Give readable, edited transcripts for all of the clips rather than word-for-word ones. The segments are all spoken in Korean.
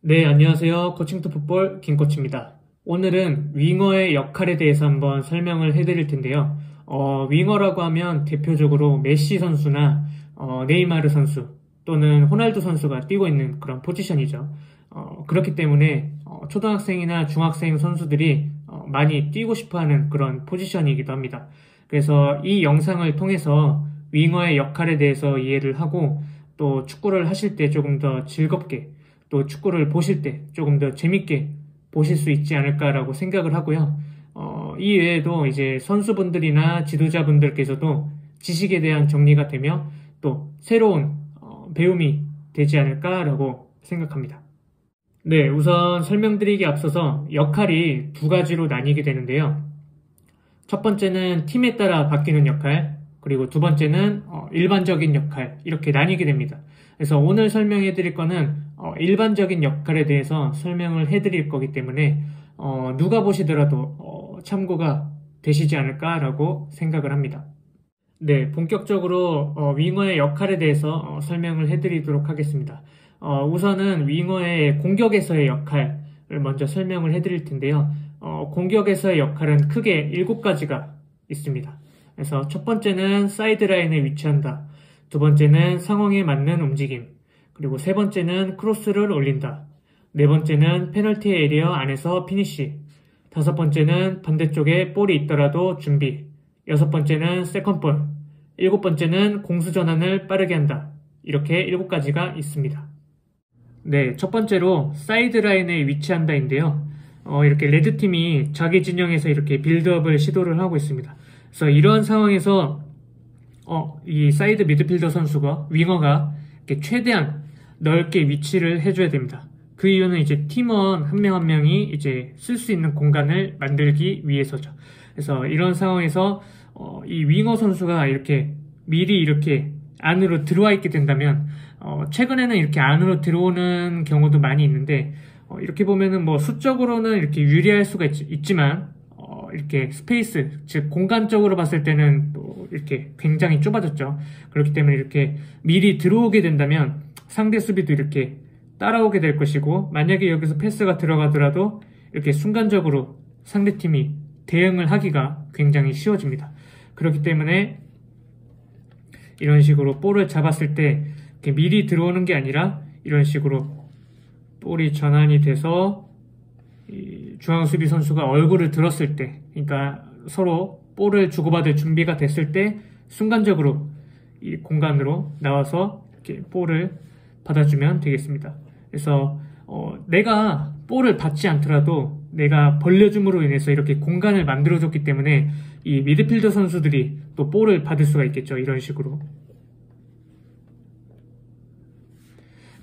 네, 안녕하세요. 코칭투풋볼 김코치입니다. 오늘은 윙어의 역할에 대해서 한번 설명을 해드릴 텐데요. 윙어라고 하면 대표적으로 메시 선수나 네이마르 선수 또는 호날두 선수가 뛰고 있는 그런 포지션이죠. 그렇기 때문에 초등학생이나 중학생 선수들이 많이 뛰고 싶어하는 그런 포지션이기도 합니다. 그래서 이 영상을 통해서 윙어의 역할에 대해서 이해를 하고 또 축구를 하실 때 조금 더 즐겁게 또 축구를 보실 때 조금 더 재밌게 보실 수 있지 않을까라고 생각을 하고요. 이 외에도 이제 선수분들이나 지도자분들께서도 지식에 대한 정리가 되며 또 새로운 배움이 되지 않을까라고 생각합니다. 네, 우선 설명드리기 앞서서 역할이 두 가지로 나뉘게 되는데요. 첫 번째는 팀에 따라 바뀌는 역할, 그리고 두 번째는 일반적인 역할, 이렇게 나뉘게 됩니다. 그래서 오늘 설명해 드릴 거는 일반적인 역할에 대해서 설명을 해 드릴 거기 때문에 누가 보시더라도 참고가 되시지 않을까라고 생각을 합니다. 네, 본격적으로 윙어의 역할에 대해서 설명을 해 드리도록 하겠습니다. 우선은 윙어의 공격에서의 역할을 먼저 설명을 해 드릴 텐데요. 공격에서의 역할은 크게 7가지가 있습니다. 그래서 첫 번째는 사이드라인에 위치한다. 두 번째는 상황에 맞는 움직임. 그리고 세 번째는 크로스를 올린다. 네 번째는 페널티 에리어 안에서 피니쉬. 다섯 번째는 반대쪽에 볼이 있더라도 준비. 여섯 번째는 세컨볼. 일곱 번째는 공수 전환을 빠르게 한다. 이렇게 7가지가 있습니다. 네, 첫 번째로 사이드라인에 위치한다인데요. 이렇게 레드팀이 자기 진영에서 이렇게 빌드업을 시도를 하고 있습니다. 그래서 이러한 상황에서 이 사이드 미드필더 선수가 윙어가 이렇게 최대한 넓게 위치를 해줘야 됩니다. 그 이유는 이제 팀원 한 명 한 명이 이제 쓸 수 있는 공간을 만들기 위해서죠. 그래서 이런 상황에서 이 윙어 선수가 이렇게 미리 이렇게 안으로 들어와 있게 된다면 최근에는 이렇게 안으로 들어오는 경우도 많이 있는데 이렇게 보면은 뭐 수적으로는 이렇게 유리할 수가 있지만 이렇게 스페이스, 즉 공간적으로 봤을 때는 또 이렇게 굉장히 좁아졌죠. 그렇기 때문에 이렇게 미리 들어오게 된다면 상대 수비도 이렇게 따라오게 될 것이고, 만약에 여기서 패스가 들어가더라도 이렇게 순간적으로 상대팀이 대응을 하기가 굉장히 쉬워집니다. 그렇기 때문에 이런 식으로 볼을 잡았을 때 이렇게 미리 들어오는 게 아니라 이런 식으로 볼이 전환이 돼서 이 중앙 수비 선수가 얼굴을 들었을 때, 그러니까 서로 볼을 주고받을 준비가 됐을 때 순간적으로 이 공간으로 나와서 이렇게 볼을 받아주면 되겠습니다. 그래서 내가 볼을 받지 않더라도 내가 벌려줌으로 인해서 이렇게 공간을 만들어줬기 때문에 이 미드필더 선수들이 또 볼을 받을 수가 있겠죠. 이런 식으로.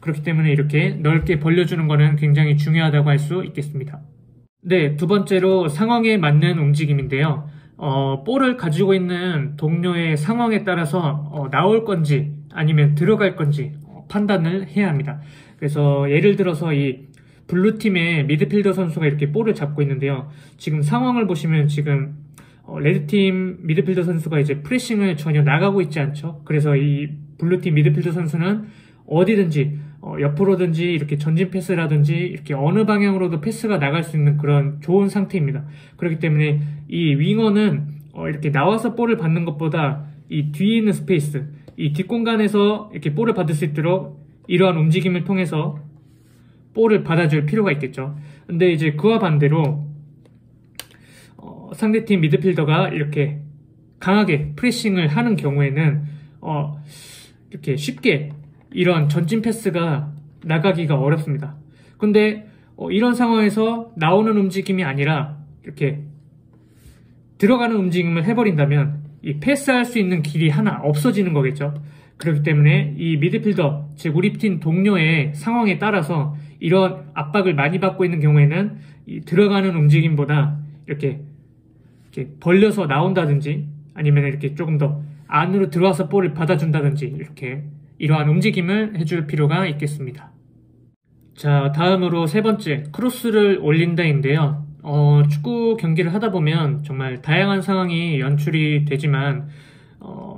그렇기 때문에 이렇게 넓게 벌려주는 거는 굉장히 중요하다고 할 수 있겠습니다. 네, 두 번째로 상황에 맞는 움직임인데요. 볼을 가지고 있는 동료의 상황에 따라서 나올 건지 아니면 들어갈 건지 판단을 해야 합니다. 그래서 예를 들어서 이 블루팀의 미드필더 선수가 이렇게 볼을 잡고 있는데요. 지금 상황을 보시면 지금 레드팀 미드필더 선수가 이제 프레싱을 전혀 나가고 있지 않죠. 그래서 이 블루팀 미드필더 선수는 어디든지 옆으로든지 이렇게 전진 패스라든지 이렇게 어느 방향으로도 패스가 나갈 수 있는 그런 좋은 상태입니다. 그렇기 때문에 이 윙어는 이렇게 나와서 볼을 받는 것보다 이 뒤에 있는 스페이스, 이 뒷공간에서 이렇게 볼을 받을 수 있도록 이러한 움직임을 통해서 볼을 받아줄 필요가 있겠죠. 근데 이제 그와 반대로 상대팀 미드필더가 이렇게 강하게 프레싱을 하는 경우에는 이렇게 쉽게 이런 전진 패스가 나가기가 어렵습니다. 근데 이런 상황에서 나오는 움직임이 아니라 이렇게 들어가는 움직임을 해버린다면 이 패스할 수 있는 길이 하나 없어지는 거겠죠. 그렇기 때문에 이 미드필더, 즉 우리 팀 동료의 상황에 따라서 이런 압박을 많이 받고 있는 경우에는 이 들어가는 움직임보다 이렇게 벌려서 나온다든지 아니면 이렇게 조금 더 안으로 들어와서 볼을 받아준다든지 이렇게 이러한 움직임을 해줄 필요가 있겠습니다. 자, 다음으로 세 번째, 크로스를 올린다인데요. 축구 경기를 하다 보면 정말 다양한 상황이 연출이 되지만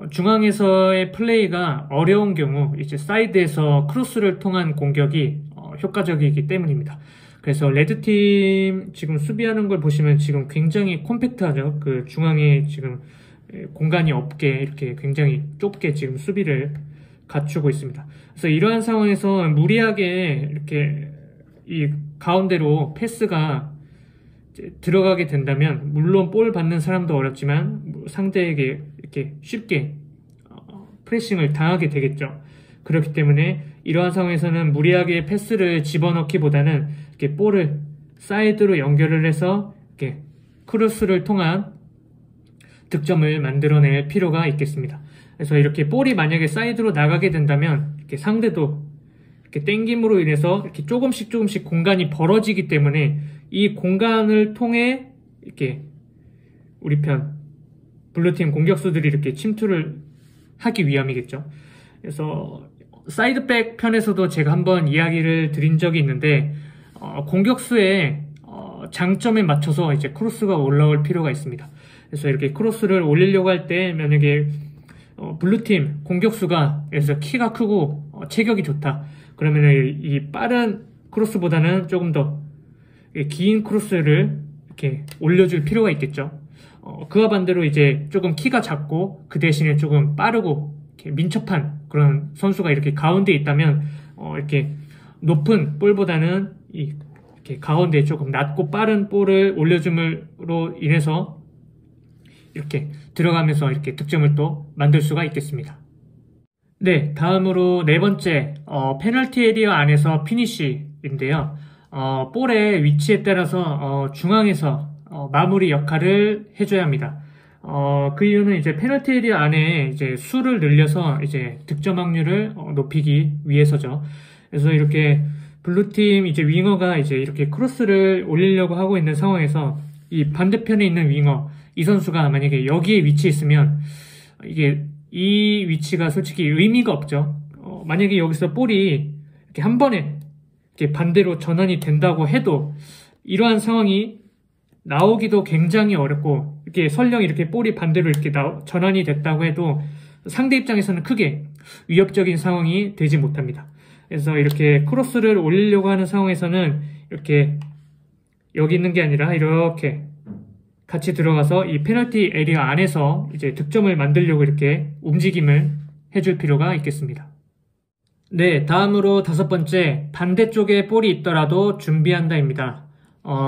중앙에서의 플레이가 어려운 경우 이제 사이드에서 크로스를 통한 공격이 효과적이기 때문입니다. 그래서 레드팀 지금 수비하는 걸 보시면 지금 굉장히 콤팩트하죠. 그 중앙에 지금 공간이 없게 이렇게 굉장히 좁게 지금 수비를 갖추고 있습니다. 그래서 이러한 상황에서 무리하게 이렇게 이 가운데로 패스가 들어가게 된다면 물론 볼 받는 사람도 어렵지만 상대에게 이렇게 쉽게 프레싱을 당하게 되겠죠. 그렇기 때문에 이러한 상황에서는 무리하게 패스를 집어넣기보다는 이렇게 볼을 사이드로 연결을 해서 이렇게 크로스를 통한 득점을 만들어낼 필요가 있겠습니다. 그래서 이렇게 볼이 만약에 사이드로 나가게 된다면 이렇게 상대도 이렇게 땡김으로 인해서 이렇게 조금씩 공간이 벌어지기 때문에 이 공간을 통해 이렇게 우리 편 블루팀 공격수들이 이렇게 침투를 하기 위함이겠죠. 그래서 사이드백 편에서도 제가 한번 이야기를 드린 적이 있는데 공격수의 장점에 맞춰서 이제 크로스가 올라올 필요가 있습니다. 그래서 이렇게 크로스를 올리려고 할 때 만약에 블루팀 공격수가 그래서 키가 크고 체격이 좋다. 그러면 이 빠른 크로스보다는 조금 더 긴 크로스를 이렇게 올려줄 필요가 있겠죠. 그와 반대로 이제 조금 키가 작고 그 대신에 조금 빠르고 이렇게 민첩한 그런 선수가 이렇게 가운데 있다면 이렇게 높은 볼보다는 이렇게 가운데 조금 낮고 빠른 볼을 올려줌으로 인해서 이렇게 들어가면서 이렇게 득점을 또 만들 수가 있겠습니다. 네, 다음으로 네 번째 페널티 에리어 안에서 피니쉬인데요. 볼의 위치에 따라서 중앙에서 마무리 역할을 해줘야 합니다. 그 이유는 이제 페널티 에리어 안에 이제 수를 늘려서 이제 득점 확률을 높이기 위해서죠. 그래서 이렇게 블루팀 이제 윙어가 이제 이렇게 크로스를 올리려고 하고 있는 상황에서 이 반대편에 있는 윙어 이 선수가 만약에 여기에 위치해 있으면 이게 이 위치가 솔직히 의미가 없죠. 만약에 여기서 볼이 이렇게 한 번에 이렇게 반대로 전환이 된다고 해도 이러한 상황이 나오기도 굉장히 어렵고 이렇게 설령 이렇게 볼이 반대로 이렇게 전환이 됐다고 해도 상대 입장에서는 크게 위협적인 상황이 되지 못합니다. 그래서 이렇게 크로스를 올리려고 하는 상황에서는 이렇게 여기 있는 게 아니라 이렇게 같이 들어가서 이 페널티 에리어 안에서 이제 득점을 만들려고 이렇게 움직임을 해줄 필요가 있겠습니다. 네, 다음으로 다섯 번째, 반대쪽에 볼이 있더라도 준비한다입니다.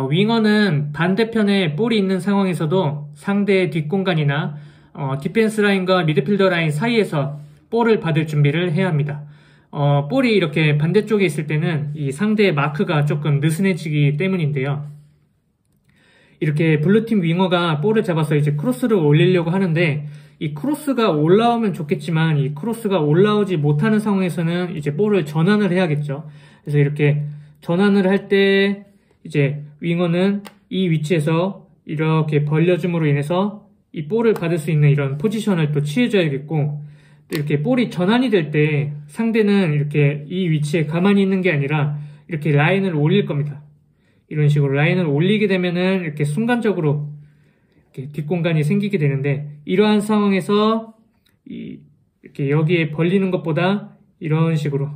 윙어는 반대편에 볼이 있는 상황에서도 상대의 뒷공간이나 디펜스 라인과 미드필더 라인 사이에서 볼을 받을 준비를 해야 합니다. 볼이 이렇게 반대쪽에 있을 때는 이 상대의 마크가 조금 느슨해지기 때문인데요. 이렇게 블루팀 윙어가 볼을 잡아서 이제 크로스를 올리려고 하는데 이 크로스가 올라오면 좋겠지만 이 크로스가 올라오지 못하는 상황에서는 이제 볼을 전환을 해야겠죠. 그래서 이렇게 전환을 할 때 이제 윙어는 이 위치에서 이렇게 벌려줌으로 인해서 이 볼을 받을 수 있는 이런 포지션을 또 취해줘야겠고 또 이렇게 볼이 전환이 될 때 상대는 이렇게 이 위치에 가만히 있는 게 아니라 이렇게 라인을 올릴 겁니다. 이런 식으로 라인을 올리게 되면은 이렇게 순간적으로 이렇게 뒷공간이 생기게 되는데 이러한 상황에서 이렇게 여기에 벌리는 것보다 이런 식으로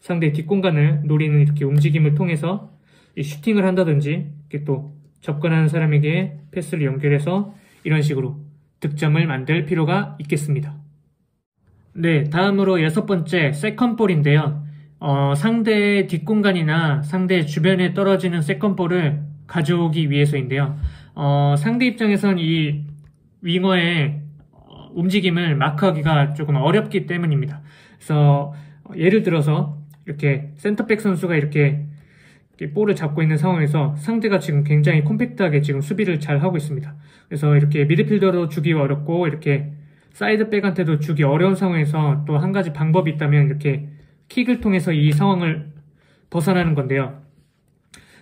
상대 뒷공간을 노리는 이렇게 움직임을 통해서 슈팅을 한다든지 이렇게 또 접근하는 사람에게 패스를 연결해서 이런 식으로 득점을 만들 필요가 있겠습니다. 네, 다음으로 여섯 번째 세컨볼인데요. 상대의 뒷공간이나 상대 주변에 떨어지는 세컨볼을 가져오기 위해서인데요. 상대 입장에선 이 윙어의 움직임을 마크하기가 조금 어렵기 때문입니다. 그래서 예를 들어서 이렇게 센터백 선수가 이렇게 볼을 잡고 있는 상황에서 상대가 지금 굉장히 콤팩트하게 지금 수비를 잘 하고 있습니다. 그래서 이렇게 미드필더로 주기 어렵고 이렇게 사이드백한테도 주기 어려운 상황에서 또 한 가지 방법이 있다면 이렇게 킥을 통해서 이 상황을 벗어나는 건데요.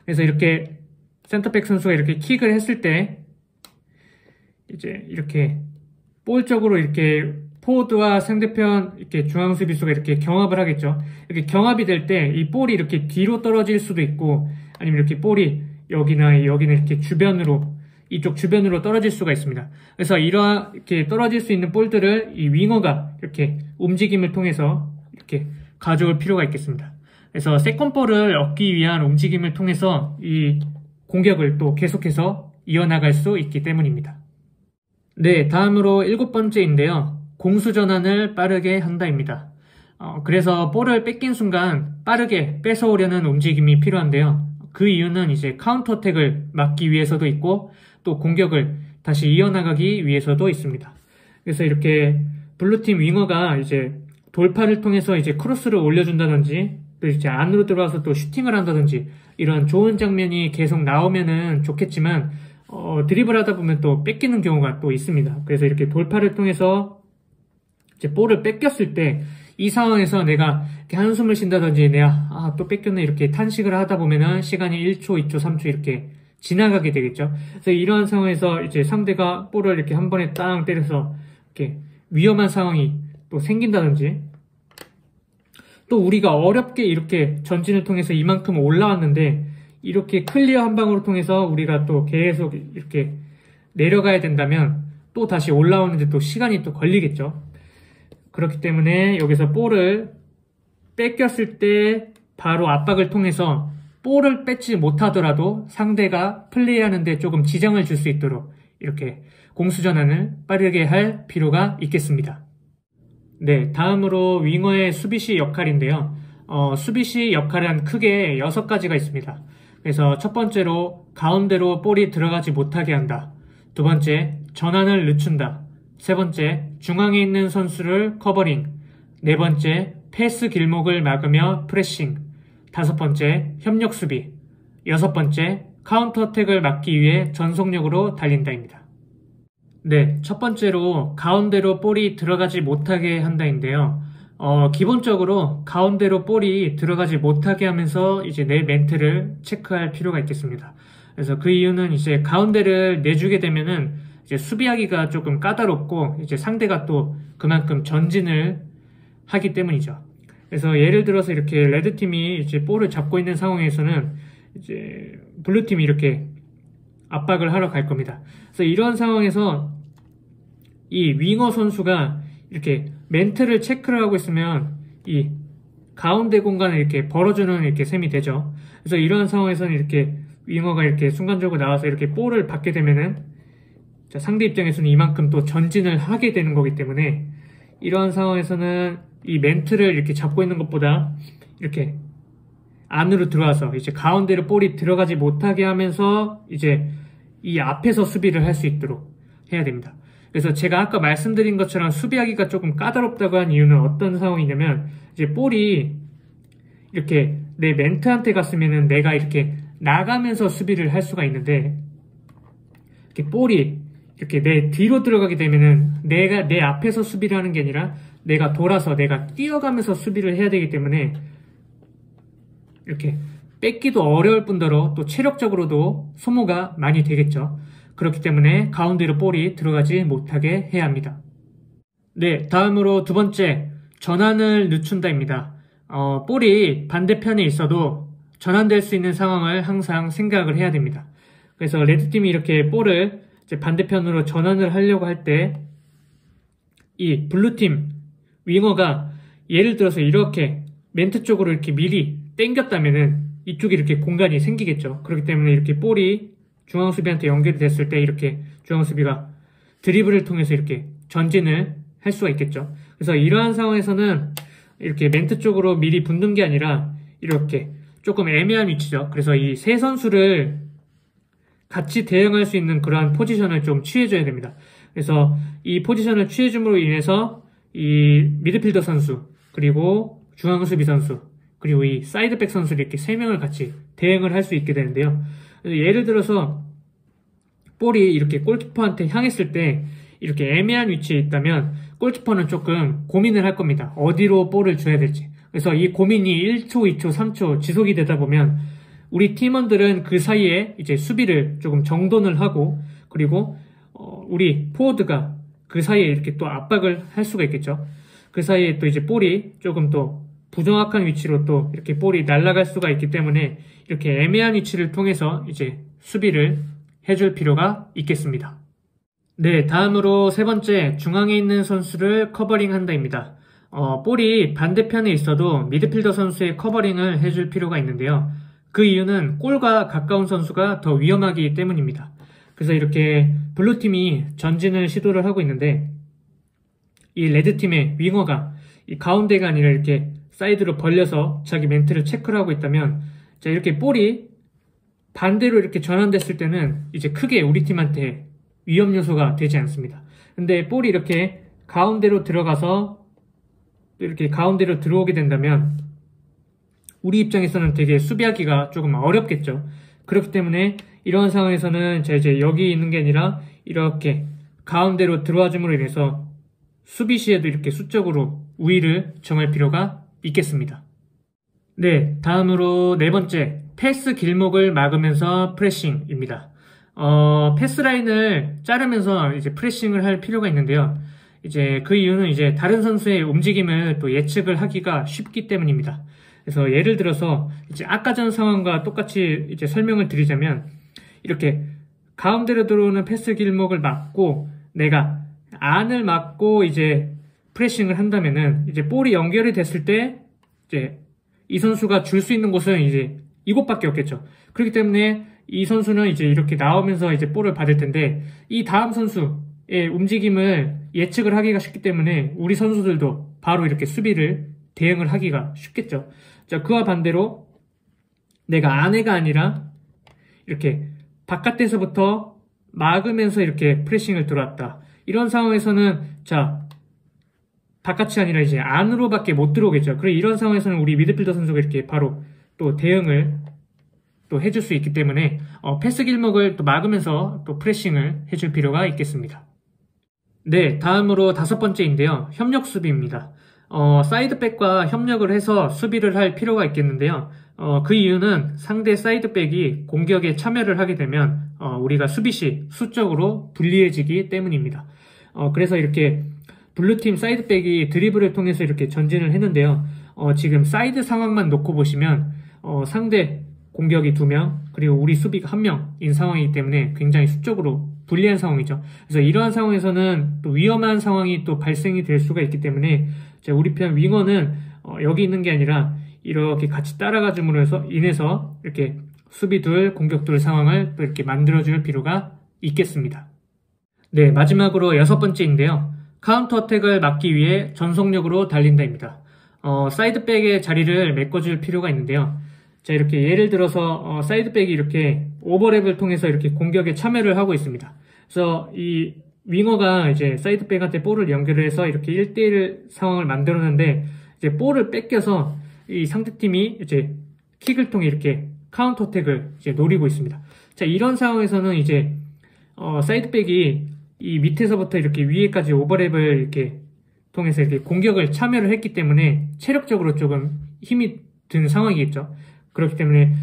그래서 이렇게 센터백 선수가 이렇게 킥을 했을 때 이제 이렇게 볼 쪽으로 이렇게 포워드와 상대편 이렇게 중앙 수비수가 이렇게 경합을 하겠죠. 이렇게 경합이 될 때 이 볼이 이렇게 뒤로 떨어질 수도 있고 아니면 이렇게 볼이 여기나 여기는 이렇게 주변으로 이쪽 주변으로 떨어질 수가 있습니다. 그래서 이렇게 떨어질 수 있는 볼들을 이 윙어가 이렇게 움직임을 통해서 이렇게 가져올 필요가 있겠습니다. 그래서 세컨볼을 얻기 위한 움직임을 통해서 이 공격을 또 계속해서 이어나갈 수 있기 때문입니다. 네, 다음으로 7번째인데요. 공수 전환을 빠르게 한다입니다. 그래서 볼을 뺏긴 순간 빠르게 뺏어오려는 움직임이 필요한데요. 그 이유는 이제 카운터 어택을 막기 위해서도 있고 또 공격을 다시 이어나가기 위해서도 있습니다. 그래서 이렇게 블루팀 윙어가 이제 돌파를 통해서 이제 크로스를 올려준다든지 또 이제 안으로 들어와서 또 슈팅을 한다든지 이런 좋은 장면이 계속 나오면은 좋겠지만 드리블 하다 보면 또 뺏기는 경우가 또 있습니다. 그래서 이렇게 돌파를 통해서 이제 볼을 뺏겼을 때 이 상황에서 내가 이렇게 한숨을 쉰다든지 내가 또 뺏겼네 이렇게 탄식을 하다 보면은 시간이 1초, 2초, 3초 이렇게 지나가게 되겠죠. 그래서 이런 상황에서 이제 상대가 볼을 이렇게 한 번에 땅 때려서 이렇게 위험한 상황이 또 생긴다든지 또 우리가 어렵게 이렇게 전진을 통해서 이만큼 올라왔는데 이렇게 클리어 한 방으로 통해서 우리가 또 계속 이렇게 내려가야 된다면 또 다시 올라오는데 또 시간이 또 걸리겠죠. 그렇기 때문에 여기서 볼을 뺏겼을 때 바로 압박을 통해서 볼을 뺏지 못하더라도 상대가 플레이하는데 조금 지장을 줄 수 있도록 이렇게 공수 전환을 빠르게 할 필요가 있겠습니다. 네, 다음으로 윙어의 수비시 역할인데요. 수비시 역할은 크게 6가지가 있습니다. 그래서 첫 번째로 가운데로 볼이 들어가지 못하게 한다. 두 번째, 전환을 늦춘다. 세 번째, 중앙에 있는 선수를 커버링. 네 번째, 패스 길목을 막으며 프레싱. 다섯 번째, 협력 수비. 여섯 번째, 카운터 어택을 막기 위해 전속력으로 달린다입니다. 네, 첫 번째로 가운데로 볼이 들어가지 못하게 한다인데요. 기본적으로 가운데로 볼이 들어가지 못하게 하면서 이제 내 멘트를 체크할 필요가 있겠습니다. 그래서 그 이유는 이제 가운데를 내주게 되면은 이제 수비하기가 조금 까다롭고 이제 상대가 또 그만큼 전진을 하기 때문이죠. 그래서 예를 들어서 이렇게 레드팀이 이제 볼을 잡고 있는 상황에서는 이제 블루팀이 이렇게 압박을 하러 갈 겁니다. 그래서 이런 상황에서 이 윙어 선수가 이렇게 멘트를 체크를 하고 있으면 이 가운데 공간을 이렇게 벌어주는 이렇게 셈이 되죠. 그래서 이런 상황에서는 이렇게 윙어가 이렇게 순간적으로 나와서 이렇게 볼을 받게 되면은 상대 입장에서는 이만큼 또 전진을 하게 되는 거기 때문에 이런 상황에서는 이 멘트를 이렇게 잡고 있는 것보다 이렇게 안으로 들어와서 이제 가운데로 볼이 들어가지 못하게 하면서 이제 이 앞에서 수비를 할 수 있도록 해야 됩니다. 그래서 제가 아까 말씀드린 것처럼 수비하기가 조금 까다롭다고 한 이유는 어떤 상황이냐면 이제 볼이 이렇게 내 멘트한테 갔으면은 내가 이렇게 나가면서 수비를 할 수가 있는데 이렇게 볼이 이렇게 내 뒤로 들어가게 되면은 내가 내 앞에서 수비를 하는 게 아니라 내가 돌아서 내가 뛰어가면서 수비를 해야 되기 때문에 이렇게 뺏기도 어려울 뿐더러 또 체력적으로도 소모가 많이 되겠죠. 그렇기 때문에 가운데로 볼이 들어가지 못하게 해야 합니다. 네, 다음으로 두 번째, 전환을 늦춘다입니다. 볼이 반대편에 있어도 전환될 수 있는 상황을 항상 생각을 해야 됩니다. 그래서 레드팀이 이렇게 볼을 이제 반대편으로 전환을 하려고 할 때 이 블루팀 윙어가 예를 들어서 이렇게 멘트 쪽으로 이렇게 미리 당겼다면은 이쪽에 이렇게 공간이 생기겠죠. 그렇기 때문에 이렇게 볼이 중앙수비한테 연결이 됐을 때 이렇게 중앙수비가 드리블을 통해서 이렇게 전진을 할 수가 있겠죠. 그래서 이러한 상황에서는 이렇게 멘트 쪽으로 미리 붙는 게 아니라 이렇게 조금 애매한 위치죠. 그래서 이 세 선수를 같이 대응할 수 있는 그러한 포지션을 좀 취해줘야 됩니다. 그래서 이 포지션을 취해줌으로 인해서 이 미드필더 선수, 그리고 중앙수비 선수, 그리고 이 사이드백 선수를 이렇게 세 명을 같이 대응을 할 수 있게 되는데요. 예를 들어서 볼이 이렇게 골키퍼한테 향했을 때 이렇게 애매한 위치에 있다면 골키퍼는 조금 고민을 할 겁니다. 어디로 볼을 줘야 될지. 그래서 이 고민이 1초, 2초, 3초 지속이 되다 보면 우리 팀원들은 그 사이에 이제 수비를 조금 정돈을 하고 그리고 우리 포워드가 그 사이에 이렇게 또 압박을 할 수가 있겠죠. 그 사이에 또 이제 볼이 조금 또 부정확한 위치로 또 이렇게 볼이 날아갈 수가 있기 때문에 이렇게 애매한 위치를 통해서 이제 수비를 해줄 필요가 있겠습니다. 네, 다음으로 세 번째, 중앙에 있는 선수를 커버링 한다입니다. 볼이 반대편에 있어도 미드필더 선수의 커버링을 해줄 필요가 있는데요. 그 이유는 골과 가까운 선수가 더 위험하기 때문입니다. 그래서 이렇게 블루팀이 전진을 시도를 하고 있는데 이 레드팀의 윙어가 이 가운데가 아니라 이렇게 사이드로 벌려서 자기 멘트를 체크를 하고 있다면, 자, 이렇게 볼이 반대로 이렇게 전환됐을 때는 이제 크게 우리 팀한테 위험 요소가 되지 않습니다. 근데 볼이 이렇게 가운데로 들어가서 이렇게 가운데로 들어오게 된다면 우리 입장에서는 되게 수비하기가 조금 어렵겠죠. 그렇기 때문에 이런 상황에서는 이제 여기 있는 게 아니라 이렇게 가운데로 들어와 줌으로 인해서 수비 시에도 이렇게 수적으로 우위를 정할 필요가 있겠습니다. 네, 다음으로 네 번째, 패스 길목을 막으면서 프레싱입니다. 패스 라인을 자르면서 이제 프레싱을 할 필요가 있는데요. 이제 그 이유는 이제 다른 선수의 움직임을 또 예측을 하기가 쉽기 때문입니다. 그래서 예를 들어서 이제 아까 전 상황과 똑같이 이제 설명을 드리자면, 이렇게 가운데로 들어오는 패스 길목을 막고 내가 안을 막고 이제 프레싱을 한다면은 이제 볼이 연결이 됐을 때 이제 이 선수가 줄 수 있는 곳은 이제 이곳밖에 없겠죠. 그렇기 때문에 이 선수는 이제 이렇게 나오면서 이제 볼을 받을 텐데, 이 다음 선수의 움직임을 예측을 하기가 쉽기 때문에 우리 선수들도 바로 이렇게 수비를 대응을 하기가 쉽겠죠. 자, 그와 반대로 내가 안에가 아니라 이렇게 바깥에서부터 막으면서 이렇게 프레싱을 들어왔다. 이런 상황에서는 자, 바깥이 아니라 이제 안으로밖에 못 들어오겠죠. 그래, 이런 상황에서는 우리 미드필더 선수가 이렇게 바로 또 대응을 또 해줄 수 있기 때문에 패스 길목을 또 막으면서 또 프레싱을 해줄 필요가 있겠습니다. 네, 다음으로 다섯 번째인데요. 협력 수비입니다. 사이드백과 협력을 해서 수비를 할 필요가 있겠는데요. 그 이유는 상대 사이드백이 공격에 참여를 하게 되면 우리가 수비 시 수적으로 불리해지기 때문입니다. 그래서 이렇게 블루팀 사이드백이 드리블을 통해서 이렇게 전진을 했는데요. 지금 사이드 상황만 놓고 보시면 상대 공격이 2명, 그리고 우리 수비가 1명인 상황이기 때문에 굉장히 수적으로 불리한 상황이죠. 그래서 이러한 상황에서는 또 위험한 상황이 또 발생이 될 수가 있기 때문에 우리 편 윙어는 여기 있는 게 아니라 이렇게 같이 따라가 줌으로 인해서 이렇게 수비 둘, 공격 둘 상황을 또 이렇게 만들어줄 필요가 있겠습니다. 네, 마지막으로 여섯 번째인데요. 카운터 어택을 막기 위해 전속력으로 달린다입니다. 사이드백의 자리를 메꿔줄 필요가 있는데요. 자, 이렇게 예를 들어서 사이드백이 이렇게 오버랩을 통해서 이렇게 공격에 참여를 하고 있습니다. 그래서 이 윙어가 이제 사이드백한테 볼을 연결해서 이렇게 1대1 상황을 만들었는데, 이제 볼을 뺏겨서 이 상대팀이 이제 킥을 통해 이렇게 카운터 어택을 이제 노리고 있습니다. 자, 이런 상황에서는 이제 사이드백이 이 밑에서부터 이렇게 위에까지 오버랩을 이렇게 통해서 이렇게 공격을 참여를 했기 때문에 체력적으로 조금 힘이 든 상황이겠죠. 그렇기 때문에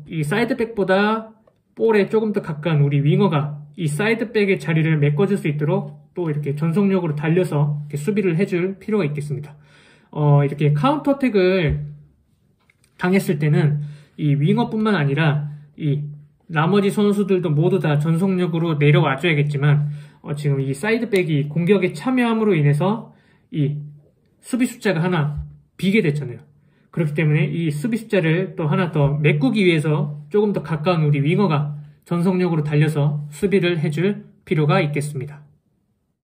이 사이드백보다 볼에 조금 더 가까운 우리 윙어가 이 사이드백의 자리를 메꿔줄 수 있도록 또 이렇게 전속력으로 달려서 이렇게 수비를 해줄 필요가 있겠습니다. 이렇게 카운터 어택을 당했을 때는 이 윙어뿐만 아니라 이 나머지 선수들도 모두 다 전속력으로 내려와줘야겠지만 지금 이 사이드백이 공격에 참여함으로 인해서 이 수비 숫자가 하나 비게 됐잖아요. 그렇기 때문에 이 수비 숫자를 또 하나 더 메꾸기 위해서 조금 더 가까운 우리 윙어가 전속력으로 달려서 수비를 해줄 필요가 있겠습니다.